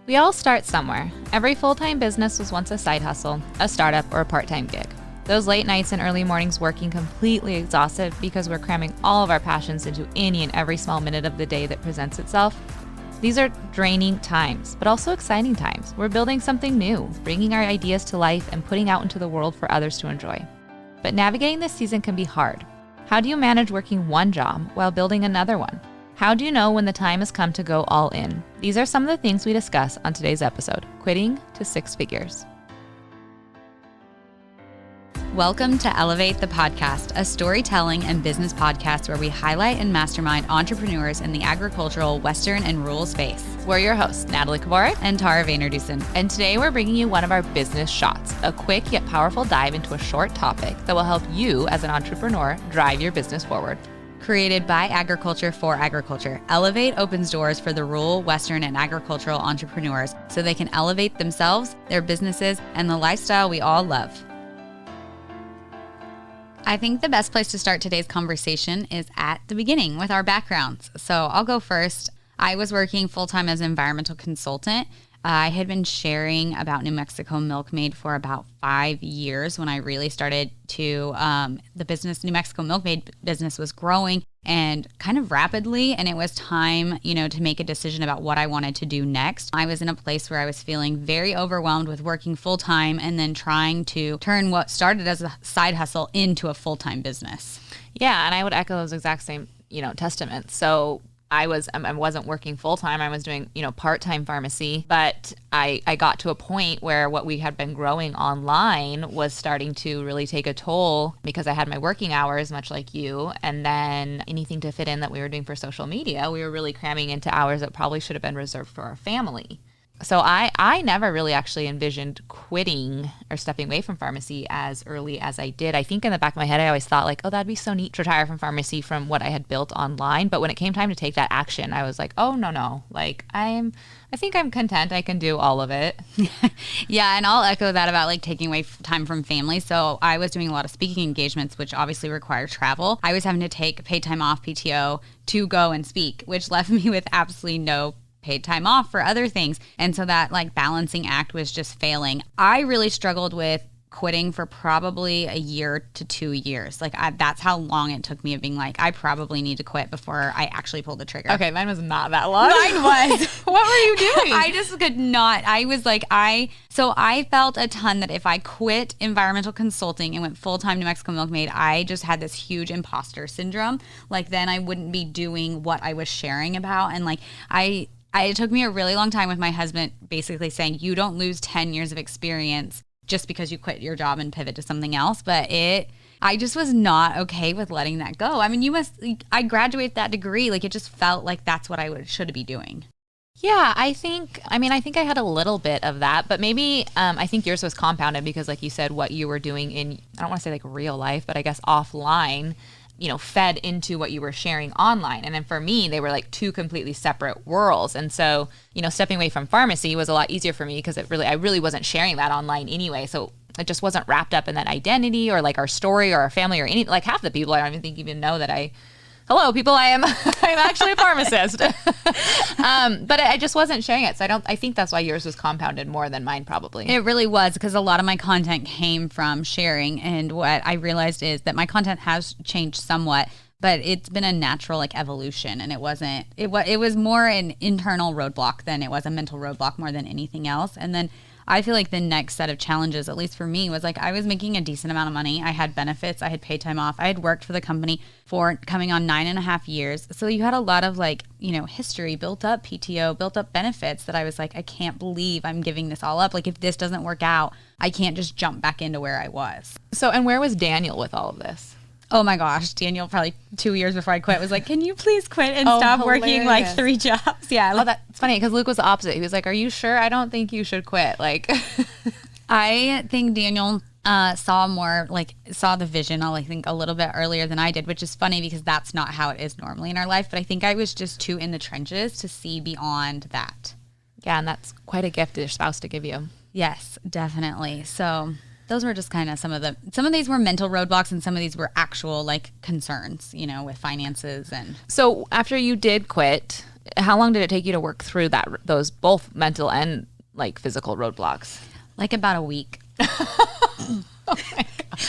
We all start somewhere. Every full-time business was once a side hustle, a startup, or a part-time gig. Those late nights and early mornings working completely exhausted because we're cramming all of our passions into any and every small minute of the day that presents itself. These are draining times, but also exciting times. We're building something new, bringing our ideas to life and putting out into the world for others to enjoy. But navigating this season can be hard. How do you manage working one job while building another one? How do you know when the time has come to go all in? These are some of the things we discuss on today's episode, Quitting to Six Figures. Welcome to Elevate the Podcast, a storytelling and business podcast where we highlight and mastermind entrepreneurs in the agricultural, Western, and rural space. We're your hosts, Natalie Tara and Tara Dusen. And today we're bringing you one of our business shots, a quick yet powerful dive into a short topic that will help you as an entrepreneur drive your business forward. Created by agriculture for agriculture, Elevate opens doors for the rural, Western, and agricultural entrepreneurs so they can elevate themselves, their businesses, and the lifestyle we all love. I think the best place to start today's conversation is at the beginning with our backgrounds. So I'll go first. I was working full-time as an environmental consultant. I had been sharing about New Mexico Milkmaid for about 5 years when I really started to, the business, New Mexico Milkmaid business was growing and kind of rapidly. And it was time, to make a decision about what I wanted to do next. I was in a place where I was feeling very overwhelmed with working full time and then trying to turn what started as a side hustle into a full-time business. Yeah. And I would echo those exact same, testaments. So I wasn't working full time. I was doing, part-time pharmacy, but I got to a point where what we had been growing online was starting to really take a toll because I had my working hours, much like you. And then anything to fit in that we were doing for social media, we were really cramming into hours that probably should have been reserved for our family. So I never really actually envisioned quitting or stepping away from pharmacy as early as I did. I think in the back of my head, I always thought oh, that'd be so neat to retire from pharmacy from what I had built online. But when it came time to take that action, I was like, oh, no. I think I'm content. I can do all of it. Yeah. And I'll echo that about taking away time from family. So I was doing a lot of speaking engagements, which obviously require travel. I was having to take paid time off, PTO, to go and speak, which left me with absolutely no paid time off for other things. And so that balancing act was just failing. I really struggled with quitting for probably a year to 2 years. That's how long it took me of being I probably need to quit before I actually pulled the trigger. Okay, mine was not that long. Mine was. What were you doing? I just could not. I was so I felt a ton that if I quit environmental consulting and went full-time New Mexico Milkmaid, I just had this huge imposter syndrome. Then I wouldn't be doing what I was sharing about. And it took me a really long time with my husband basically saying, you don't lose 10 years of experience just because you quit your job and pivot to something else. But I just was not okay with letting that go. I mean, I graduated that degree. It just felt like that's what I should be doing. Yeah, I think I had a little bit of that, but maybe I think yours was compounded because like you said, what you were doing in, I don't want to say real life, but I guess offline, fed into what you were sharing online. And then for me, they were two completely separate worlds. And so, stepping away from pharmacy was a lot easier for me because I really wasn't sharing that online anyway. So it just wasn't wrapped up in that identity or our story or our family or any, half the people I don't even think even know that hello people, I'm actually a pharmacist. But I just wasn't sharing it. So I think that's why yours was compounded more than mine probably. It really was because a lot of my content came from sharing. And what I realized is that my content has changed somewhat, but it's been a natural evolution. And it was more an internal roadblock than it was a mental roadblock more than anything else. And then I feel the next set of challenges, at least for me, was I was making a decent amount of money. I had benefits. I had paid time off. I had worked for the company for coming on 9.5 years. So you had a lot of history built up, PTO, built up benefits that I was I can't believe I'm giving this all up. If this doesn't work out, I can't just jump back into where I was. So, and where was Daniel with all of this? Oh my gosh, Daniel, probably 2 years before I quit, was can you please quit and stop working 3 jobs? Yeah. Oh, that's funny because Luke was the opposite. He was are you sure? I don't think you should quit. I think Daniel saw the vision, I think a little bit earlier than I did, which is funny because that's not how it is normally in our life. But I think I was just too in the trenches to see beyond that. Yeah, and that's quite a gift to your spouse to give you. Yes, definitely. So those were just kind of some of these were mental roadblocks and some of these were actual concerns, with finances. And so after you did quit, How long did it take you to work through those both mental and like physical roadblocks? Like about a week.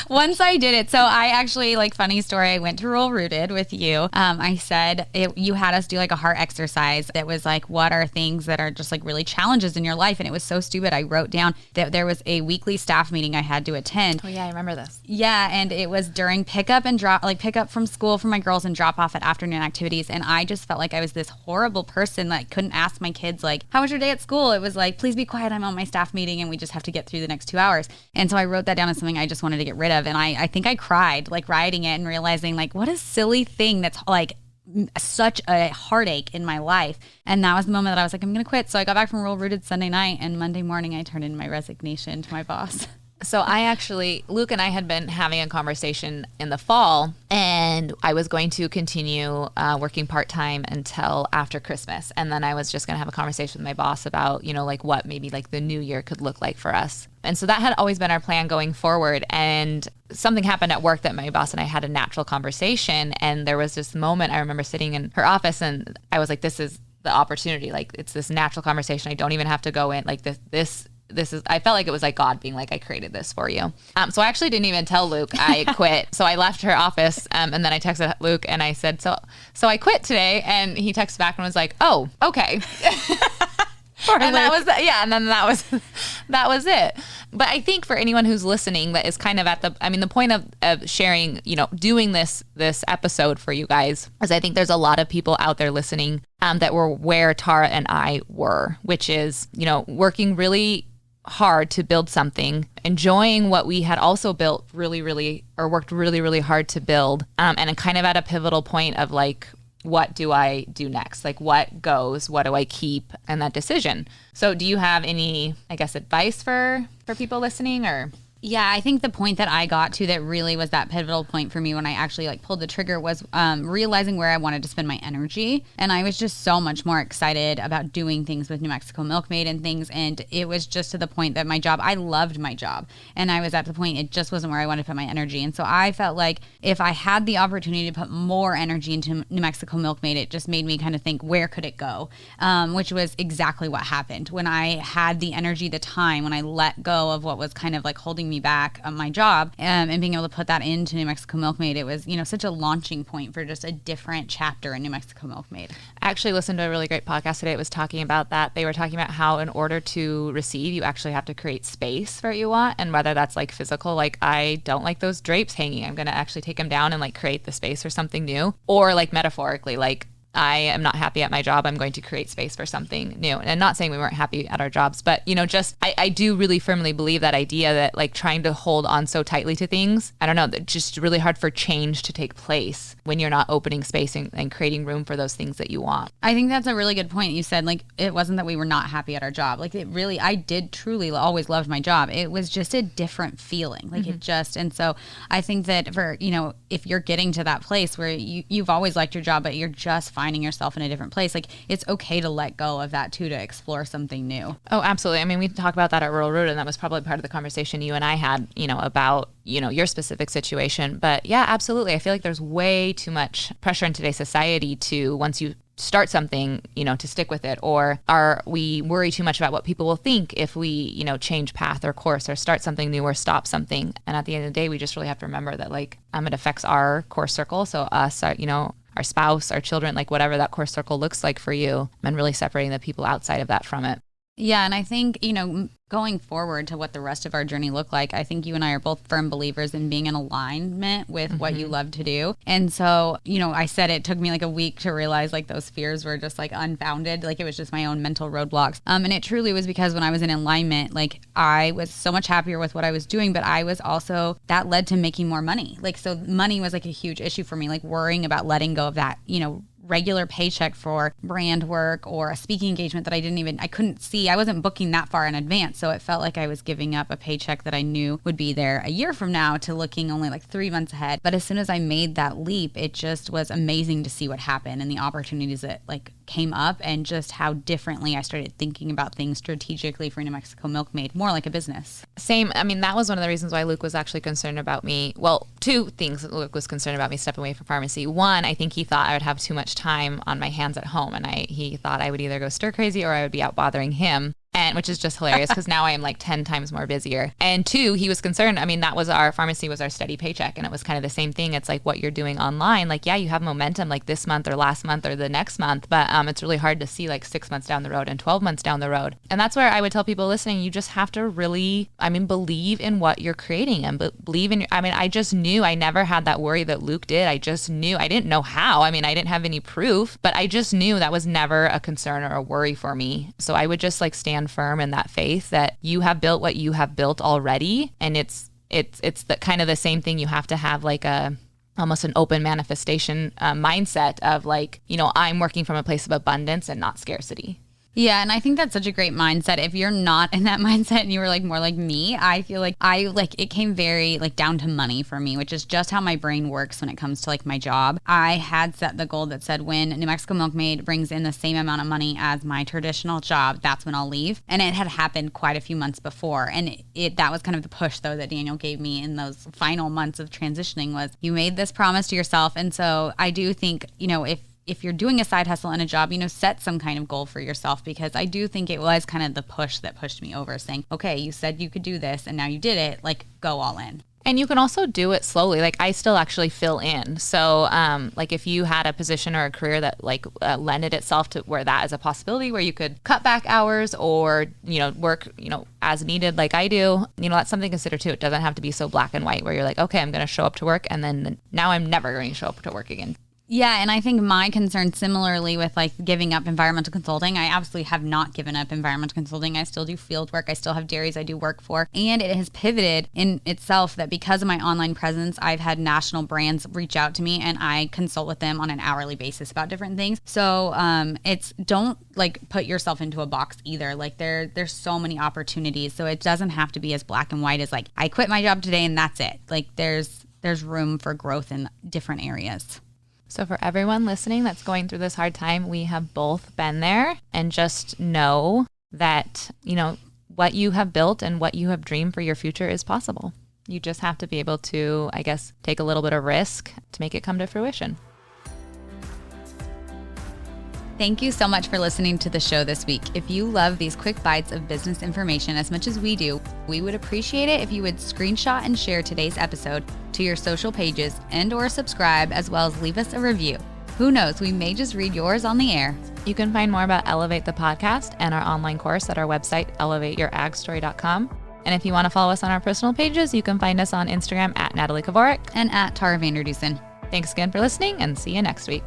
Once I did it. So I actually, like, funny story, I went to Roll Rooted with you. I said, you had us do like a heart exercise that was like, what are things that are just like really challenges in your life? And it was so stupid. I wrote down that there was a weekly staff meeting I had to attend. Oh yeah, I remember this. Yeah, and it was during pickup and drop, like pick up from school for my girls and drop off at afternoon activities. And I just felt like I was this horrible person that couldn't ask my kids, like, how was your day at school? It was like, please be quiet, I'm on my staff meeting and we just have to get through the next 2 hours. And so I wrote that down as something I just wanted to get rid of. And I think I cried, like, writing it and realizing, like, what a silly thing that's like such a heartache in my life. And that was the moment that I was like, I'm going to quit. So I got back from Roll Rooted Sunday night, and Monday morning I turned in my resignation to my boss. So Luke and I had been having a conversation in the fall, and I was going to continue working part-time until after Christmas. And then I was just going to have a conversation with my boss about, like what maybe like the new year could look like for us. And so that had always been our plan going forward. And something happened at work that my boss and I had a natural conversation. And there was this moment, I remember sitting in her office, and I was like, this is the opportunity. Like, it's this natural conversation. I don't even have to go in. Like this is, I felt like it was like God being like, I created this for you. So I actually didn't even tell Luke I quit. So I left her office, and then I texted Luke and I said, so I quit today. And he texted back and was like, oh, okay. And that was, and then that was it. But I think for anyone who's listening that is kind of at the point of sharing, doing this episode for you guys, is I think there's a lot of people out there listening that were where Tara and I were, which is, working really hard to build something, enjoying what we had also built worked really, really hard to build, and kind of at a pivotal point of like, what do I do next? Like, what goes, what do I keep, and that decision. So do you have any, I guess, advice for people listening, or? Yeah, I think the point that I got to that really was that pivotal point for me when I actually like pulled the trigger was realizing where I wanted to spend my energy. And I was just so much more excited about doing things with New Mexico Milkmaid and things. And it was just to the point that I loved my job. And I was at the point, it just wasn't where I wanted to put my energy. And so I felt like if I had the opportunity to put more energy into New Mexico Milkmaid, it just made me kind of think, where could it go? Which was exactly what happened. When I had the energy, the time, when I let go of what was kind of like holding me back on my job, and being able to put that into New Mexico Milkmaid, it was, such a launching point for just a different chapter in New Mexico Milkmaid. I actually listened to a really great podcast today. It was talking about that. They were talking about how in order to receive, you actually have to create space for what you want, and whether that's like physical, like I don't like those drapes hanging, I'm going to actually take them down and like create the space for something new, or like metaphorically, like I am not happy at my job, I'm going to create space for something new. And not saying we weren't happy at our jobs, but I do really firmly believe that idea that like trying to hold on so tightly to things, I don't know, that just really hard for change to take place when you're not opening space and creating room for those things that you want. I think that's a really good point. You said like, it wasn't that we were not happy at our job. Like it really, I did truly always loved my job. It was just a different feeling. Like and so I think that for, if you're getting to that place where you've always liked your job, but you're just finding yourself in a different place, like it's okay to let go of that too, to explore something new. Oh, absolutely. I mean, we talked about that at Rural Road, and that was probably part of the conversation you and I had, about, your specific situation. But yeah, absolutely. I feel like there's way too much pressure in today's society to, once you start something, to stick with it, or we worry too much about what people will think if we, change path or course or start something new or stop something. And at the end of the day, we just really have to remember that like, it affects our core circle. So us, our spouse, our children, like whatever that core circle looks like for you, and really separating the people outside of that from it. Yeah. And I think, going forward to what the rest of our journey looked like, I think you and I are both firm believers in being in alignment with what you love to do. And so, I said it took me like a week to realize like those fears were just like unfounded. Like it was just my own mental roadblocks. And it truly was because when I was in alignment, like I was so much happier with what I was doing, but I was also, that led to making more money. Like, so money was like a huge issue for me, like worrying about letting go of that, regular paycheck for brand work or a speaking engagement that I couldn't see. I wasn't booking that far in advance. So it felt like I was giving up a paycheck that I knew would be there a year from now to looking only like 3 months ahead. But as soon as I made that leap, it just was amazing to see what happened and the opportunities that like came up and just how differently I started thinking about things strategically for New Mexico Milkmaid, more like a business. Same. I mean, that was one of the reasons why Luke was actually concerned about me. Well, two things that Luke was concerned about me stepping away from pharmacy. One, I think he thought I would have too much time on my hands at home, and he thought I would either go stir crazy or I would be out bothering him. And which is just hilarious because now I am like 10 times more busier. And two, he was concerned. I mean, that was our pharmacy was our steady paycheck. And it was kind of the same thing. It's like what you're doing online. Like, yeah, you have momentum like this month or last month or the next month. But it's really hard to see like 6 months down the road and 12 months down the road. And that's where I would tell people listening, you just have to really, believe in what you're creating and believe in I just knew. I never had that worry that Luke did. I just knew. I didn't know how. I didn't have any proof, but I just knew that was never a concern or a worry for me. So I would just like stand firm in that faith that you have built what you have built already. And it's the kind of the same thing. You have to have like almost an open manifestation mindset of like, I'm working from a place of abundance and not scarcity. Yeah, and I think that's such a great mindset. If you're not in that mindset and you were like more like me, I feel like it came very like down to money for me, which is just how my brain works when it comes to like my job. I had set the goal that said when New Mexico Milkmaid brings in the same amount of money as my traditional job, that's when I'll leave. And it had happened quite a few months before. And that was kind of the push though that Daniel gave me in those final months of transitioning was you made this promise to yourself. And so I do think, if you're doing a side hustle and a job, set some kind of goal for yourself, because I do think it was kind of the push that pushed me over saying, okay, you said you could do this and now you did it, like go all in. And you can also do it slowly. Like I still actually fill in. So like if you had a position or a career that like lended itself to where that is a possibility where you could cut back hours or, work, as needed like I do, that's something to consider too. It doesn't have to be so black and white where you're like, okay, I'm going to show up to work and then now I'm never going to show up to work again. Yeah, and I think my concern similarly with like giving up environmental consulting, I absolutely have not given up environmental consulting. I still do field work. I still have dairies I do work for. And it has pivoted in itself that because of my online presence, I've had national brands reach out to me and I consult with them on an hourly basis about different things. So don't like put yourself into a box either. Like there's so many opportunities. So it doesn't have to be as black and white as like, I quit my job today and that's it. Like there's room for growth in different areas. So for everyone listening that's going through this hard time, we have both been there, and just know that, what you have built and what you have dreamed for your future is possible. You just have to be able to, I guess, take a little bit of risk to make it come to fruition. Thank you so much for listening to the show this week. If you love these quick bites of business information as much as we do, we would appreciate it if you would screenshot and share today's episode to your social pages and/or subscribe, as well as leave us a review. Who knows, we may just read yours on the air. You can find more about Elevate the Podcast and our online course at our website, elevateyouragstory.com. And if you want to follow us on our personal pages, you can find us on Instagram at Natalie Kavorik and at Tara Vanderdusen. Thanks again for listening, and see you next week.